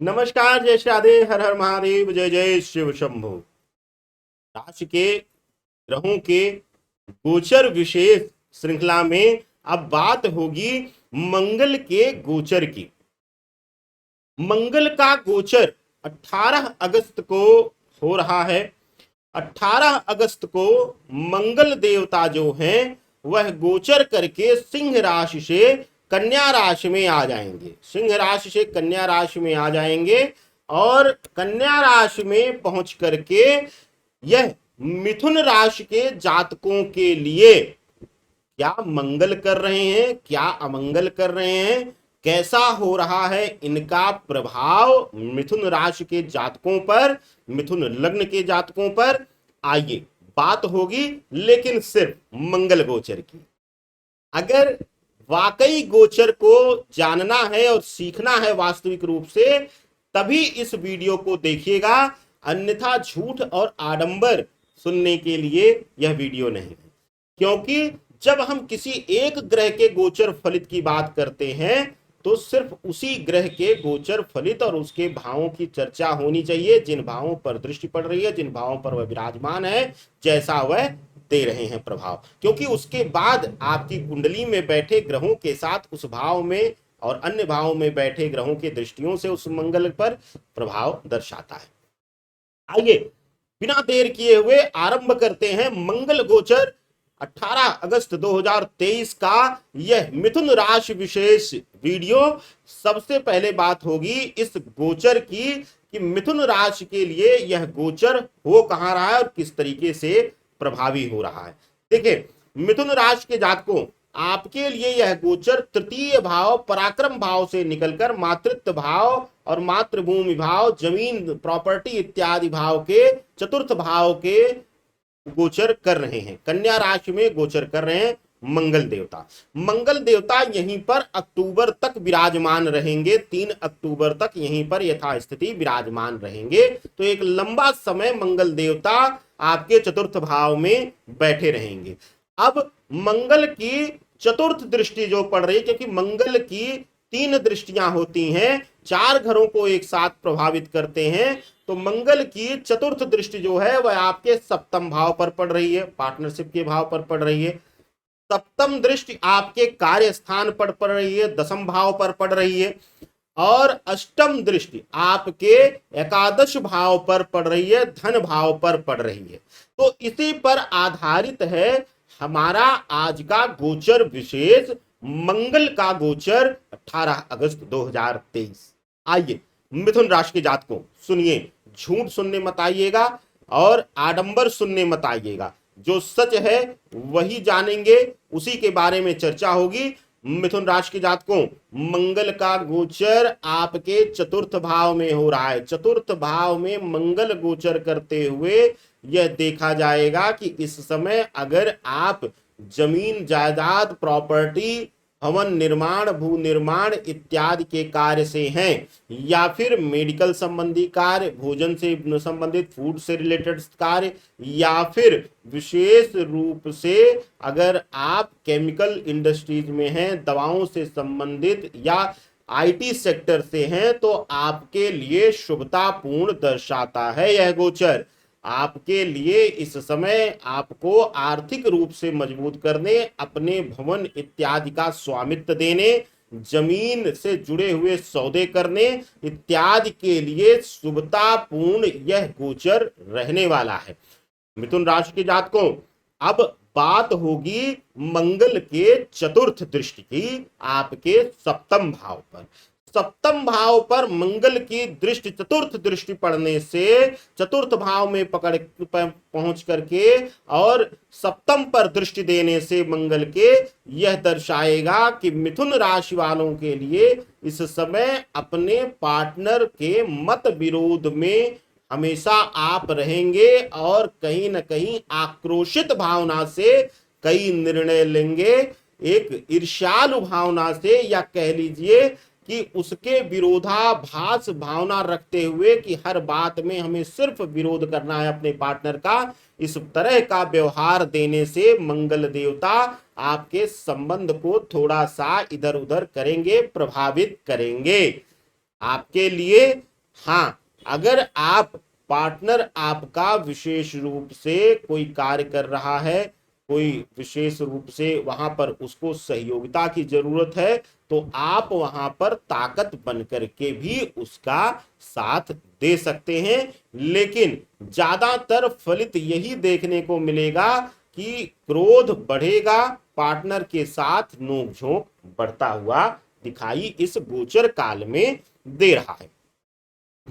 नमस्कार, जय श्री राधे, हर हर महादेव, जय जय शिव शंभु। राशि के ग्रहों के गोचर विशेष श्रृंखला में अब बात होगी मंगल के गोचर की। मंगल का गोचर 18 अगस्त को हो रहा है। 18 अगस्त को मंगल देवता जो हैं वह गोचर करके सिंह राशि से कन्या राशि में आ जाएंगे। सिंह राशि से कन्या राशि में आ जाएंगे और कन्या राशि में पहुंच करके यह मिथुन राशि के जातकों के लिए क्या मंगल कर रहे हैं, क्या अमंगल कर रहे हैं, कैसा हो रहा है इनका प्रभाव मिथुन राशि के जातकों पर, मिथुन लग्न के जातकों पर, आइए बात होगी, लेकिन सिर्फ मंगल गोचर की। अगर वाकई गोचर को जानना है और सीखना है वास्तविक रूप से, तभी इस वीडियो को देखिएगा, अन्यथा झूठ और आडंबर सुनने के लिए यह वीडियो नहीं है। क्योंकि जब हम किसी एक ग्रह के गोचर फलित की बात करते हैं तो सिर्फ उसी ग्रह के गोचर फलित और उसके भावों की चर्चा होनी चाहिए, जिन भावों पर दृष्टि पड़ रही है, जिन भावों पर वह विराजमान है, जैसा वह दे रहे हैं प्रभाव। क्योंकि उसके बाद आपकी कुंडली में बैठे ग्रहों के साथ उस भाव में और अन्य भावों में बैठे ग्रहों के दृष्टियों से उस मंगल पर प्रभाव दर्शाता है। आइए बिना देर किए हुए आरंभ करते हैं मंगल गोचर 18 अगस्त 2023 का यह मिथुन राशि विशेष वीडियो। सबसे पहले बात होगी इस गोचर की कि मिथुन राशि के लिए यह गोचर हो कहां रहा है और किस तरीके से प्रभावी हो रहा है। देखिए, मिथुन राशि के जातकों, आपके लिए यह गोचर तृतीय भाव पराक्रम भाव से निकलकर मातृत्व भाव और मातृभूमि भाव, जमीन प्रॉपर्टी इत्यादि भाव के चतुर्थ भाव के गोचर कर रहे हैं। कन्या राशि में गोचर कर रहे हैं मंगल देवता। मंगल देवता यहीं पर अक्टूबर तक विराजमान रहेंगे, 3 अक्टूबर तक यहीं पर यथास्थिति विराजमान रहेंगे। तो एक लंबा समय मंगल देवता आपके चतुर्थ भाव में बैठे रहेंगे। अब मंगल की चतुर्थ दृष्टि जो पड़ रही है, क्योंकि मंगल की 3 दृष्टियां होती हैं, 4 घरों को एक साथ प्रभावित करते हैं, तो मंगल की चतुर्थ दृष्टि जो है वह आपके सप्तम भाव पर पड़ रही है, पार्टनरशिप के भाव पर पड़ रही है। सप्तम दृष्टि आपके कार्य स्थान पर पड़ रही है, दसम भाव पर पड़ रही है, और अष्टम दृष्टि आपके एकादश भाव पर पड़ रही है, धन भाव पर पड़ रही है। तो इसी पर आधारित है हमारा आज का गोचर विशेष, मंगल का गोचर 18 अगस्त 2023। आइए मिथुन राशि के जातकों सुनिए, झूठ सुनने मत आइएगा और आडंबर सुनने मत आइएगा। जो सच है वही जानेंगे, उसी के बारे में चर्चा होगी। मिथुन राशि के जातकों, मंगल का गोचर आपके चतुर्थ भाव में हो रहा है। चतुर्थ भाव में मंगल गोचर करते हुए यह देखा जाएगा कि इस समय अगर आप जमीन जायदाद प्रॉपर्टी भवन निर्माण भू निर्माण इत्यादि के कार्य से हैं, या फिर मेडिकल संबंधी कार्य, भोजन से संबंधित फूड से रिलेटेड कार्य, या फिर विशेष रूप से अगर आप केमिकल इंडस्ट्रीज में हैं, दवाओं से संबंधित या आईटी सेक्टर से हैं, तो आपके लिए शुभतापूर्ण दर्शाता है यह गोचर। आपके लिए इस समय आपको आर्थिक रूप से मजबूत करने, अपने भवन इत्यादि का स्वामित्व देने, जमीन से जुड़े हुए सौदे करने इत्यादि के लिए शुभतापूर्ण यह गोचर रहने वाला है। मिथुन राशि के जातकों, अब बात होगी मंगल के चतुर्थ दृष्टि की आपके सप्तम भाव पर। सप्तम भाव पर मंगल की दृष्टि, चतुर्थ दृष्टि पड़ने से चतुर्थ भाव में पहुंच करके और सप्तम पर दृष्टि देने से मंगल के यह दर्शाएगा कि मिथुन राशि वालों के लिए इस समय अपने पार्टनर के मत विरोध में हमेशा आप रहेंगे और कहीं न कहीं आक्रोशित भावना से कई निर्णय लेंगे, एक ईर्ष्यालु भावना से, या कह लीजिए कि उसके विरोधाभास भावना रखते हुए कि हर बात में हमें सिर्फ विरोध करना है अपने पार्टनर का, इस तरह का व्यवहार देने से मंगल देवता आपके संबंध को थोड़ा सा इधर उधर करेंगे, प्रभावित करेंगे। आपके लिए हाँ, अगर आप पार्टनर आपका विशेष रूप से कोई कार्य कर रहा है, कोई विशेष रूप से वहां पर उसको सहयोगिता की जरूरत है, तो आप वहां पर ताकत बन करके भी उसका साथ दे सकते हैं। लेकिन ज्यादातर फलित यही देखने को मिलेगा कि क्रोध बढ़ेगा, पार्टनर के साथ नोकझोंक बढ़ता हुआ दिखाई इस गोचर काल में दे रहा है।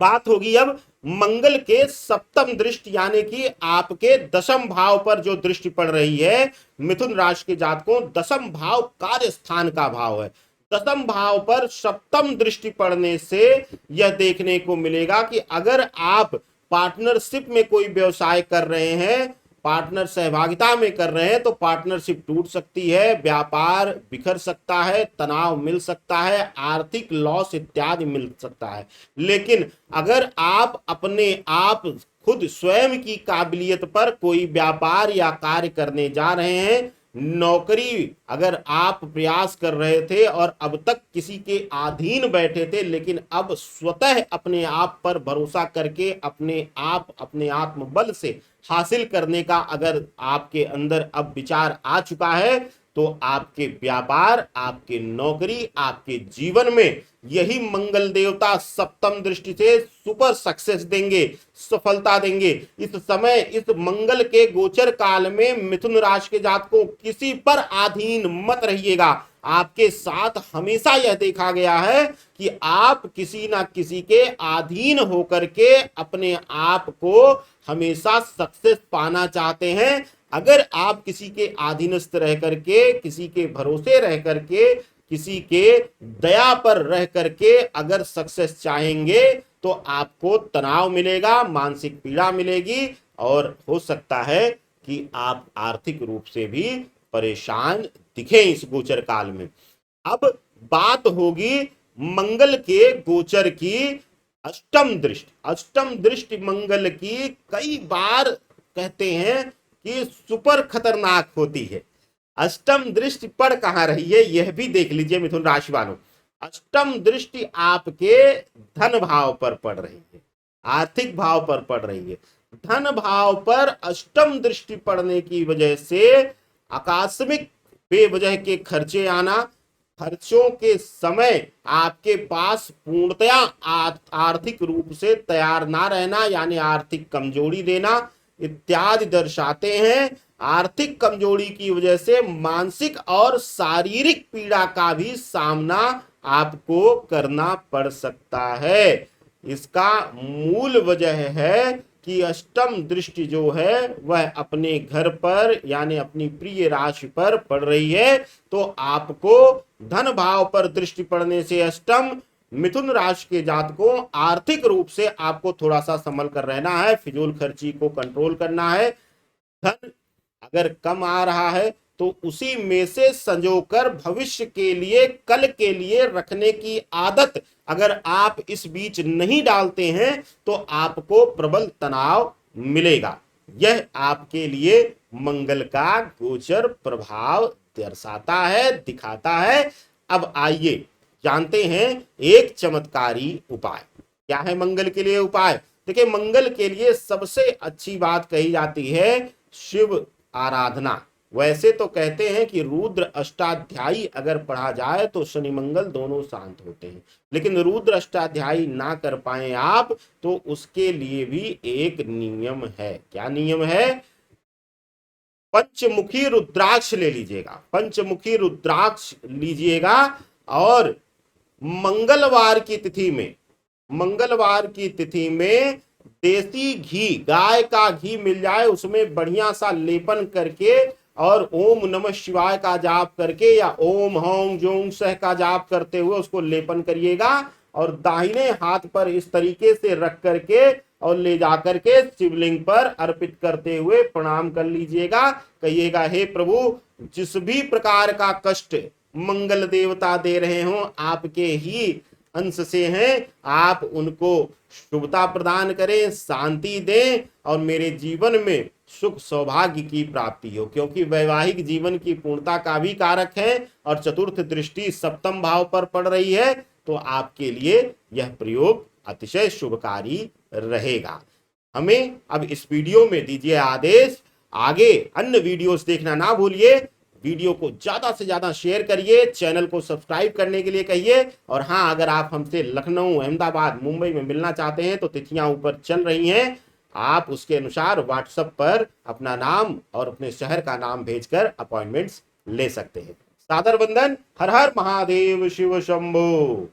बात होगी अब मंगल के सप्तम दृष्टि, यानी कि आपके दशम भाव पर जो दृष्टि पड़ रही है। मिथुन राशि के जातकों, दशम भाव कार्य स्थान का भाव है। दशम भाव पर सप्तम दृष्टि पड़ने से यह देखने को मिलेगा कि अगर आप पार्टनरशिप में कोई व्यवसाय कर रहे हैं, पार्टनर सहभागिता में कर रहे हैं, तो पार्टनरशिप टूट सकती है, व्यापार बिखर सकता है, तनाव मिल सकता है, आर्थिक लॉस इत्यादि मिल सकता है। लेकिन अगर आप अपने आप खुद स्वयं की काबिलियत पर कोई व्यापार या कार्य करने जा रहे हैं, नौकरी अगर आप प्रयास कर रहे थे और अब तक किसी के अधीन बैठे थे, लेकिन अब स्वतः अपने आप पर भरोसा करके अपने आत्मबल से हासिल करने का अगर आपके अंदर अब विचार आ चुका है, तो आपके व्यापार, आपके नौकरी, आपके जीवन में यही मंगल देवता सप्तम दृष्टि से सुपर सक्सेस देंगे, सफलता देंगे। इस समय इस मंगल के गोचर काल में मिथुन राशि के जातकों, किसी पर अधीन मत रहिएगा। आपके साथ हमेशा यह देखा गया है कि आप किसी ना किसी के अधीन होकर के अपने आप को हमेशा सक्सेस पाना चाहते हैं। अगर आप किसी के अधीनस्थ रह करके, किसी के भरोसे रह करके, किसी के दया पर रह करके अगर सक्सेस चाहेंगे, तो आपको तनाव मिलेगा, मानसिक पीड़ा मिलेगी, और हो सकता है कि आप आर्थिक रूप से भी परेशान दिखें इस गोचर काल में। अब बात होगी मंगल के गोचर की अष्टम दृष्टि। अष्टम दृष्टि मंगल की कई बार कहते हैं कि सुपर खतरनाक होती है। अष्टम दृष्टि पड़ कहां रही है यह भी देख लीजिए मिथुन राशि वालों। अष्टम दृष्टि आपके धन भाव पर पड़ रही है, आर्थिक भाव पर पड़ रही है। धन भाव पर अष्टम दृष्टि पड़ने की वजह से आकस्मिक बेवजह के खर्चे आना, खर्चों के समय आपके पास पूर्णतया आर्थिक रूप से तैयार ना रहना, यानी आर्थिक कमजोरी देना इत्यादि दर्शाते हैं। आर्थिक कमजोरी की वजह से मानसिक और शारीरिक पीड़ा का भी सामना आपको करना पड़ सकता है। इसका मूल वजह है कि अष्टम दृष्टि जो है वह अपने घर पर, यानी अपनी प्रिय राशि पर पड़ रही है। तो आपको धन भाव पर दृष्टि पड़ने से अष्टम, मिथुन राशि के जातकों, आर्थिक रूप से आपको थोड़ा सा संभल कर रहना है, फिजूल खर्ची को कंट्रोल करना है। धन अगर कम आ रहा है तो उसी में से संजोकर भविष्य के लिए, कल के लिए रखने की आदत अगर आप इस बीच नहीं डालते हैं, तो आपको प्रबल तनाव मिलेगा। यह आपके लिए मंगल का गोचर प्रभाव दर्शाता है, दिखाता है। अब आइए जानते हैं एक चमत्कारी उपाय। क्या है मंगल के लिए उपाय? देखिए, मंगल के लिए सबसे अच्छी बात कही जाती है शिव आराधना। वैसे तो कहते हैं कि रुद्र अष्टाध्यायी अगर पढ़ा जाए तो शनि मंगल दोनों शांत होते हैं, लेकिन रुद्र अष्टाध्यायी ना कर पाए आप, तो उसके लिए भी एक नियम है। क्या नियम है? पंचमुखी रुद्राक्ष ले लीजिएगा, पंचमुखी रुद्राक्ष लीजिएगा, और मंगलवार की तिथि में, मंगलवार की तिथि में देसी घी, गाय का घी मिल जाए, उसमें बढ़िया सा लेपन करके और ओम नमः शिवाय का जाप करके या ओम हौं जोंग सह का जाप करते हुए उसको लेपन करिएगा, और दाहिने हाथ पर इस तरीके से रख करके और ले जाकर के शिवलिंग पर अर्पित करते हुए प्रणाम कर लीजिएगा। कहिएगा, हे प्रभु, जिस भी प्रकार का कष्ट मंगल देवता दे रहे हो आपके ही अंश से हैं, आप उनको शुभता प्रदान करें, शांति दें, और मेरे जीवन में सुख सौभाग्य की प्राप्ति हो, क्योंकि वैवाहिक जीवन की पूर्णता का भी कारक है और चतुर्थ दृष्टि सप्तम भाव पर पड़ रही है। तो आपके लिए यह प्रयोग अतिशय शुभकारी रहेगा। हमें अब इस वीडियो में दीजिए आदेश। आगे अन्य वीडियोस देखना ना भूलिए। वीडियो को ज्यादा से ज्यादा शेयर करिए, चैनल को सब्सक्राइब करने के लिए कहिए। और हाँ, अगर आप हमसे लखनऊ, अहमदाबाद, मुंबई में मिलना चाहते हैं तो तिथियां ऊपर चल रही हैं, आप उसके अनुसार व्हाट्सएप पर अपना नाम और अपने शहर का नाम भेजकर अपॉइंटमेंट्स ले सकते हैं। सादर वंदन। हर हर महादेव, शिव शंभो।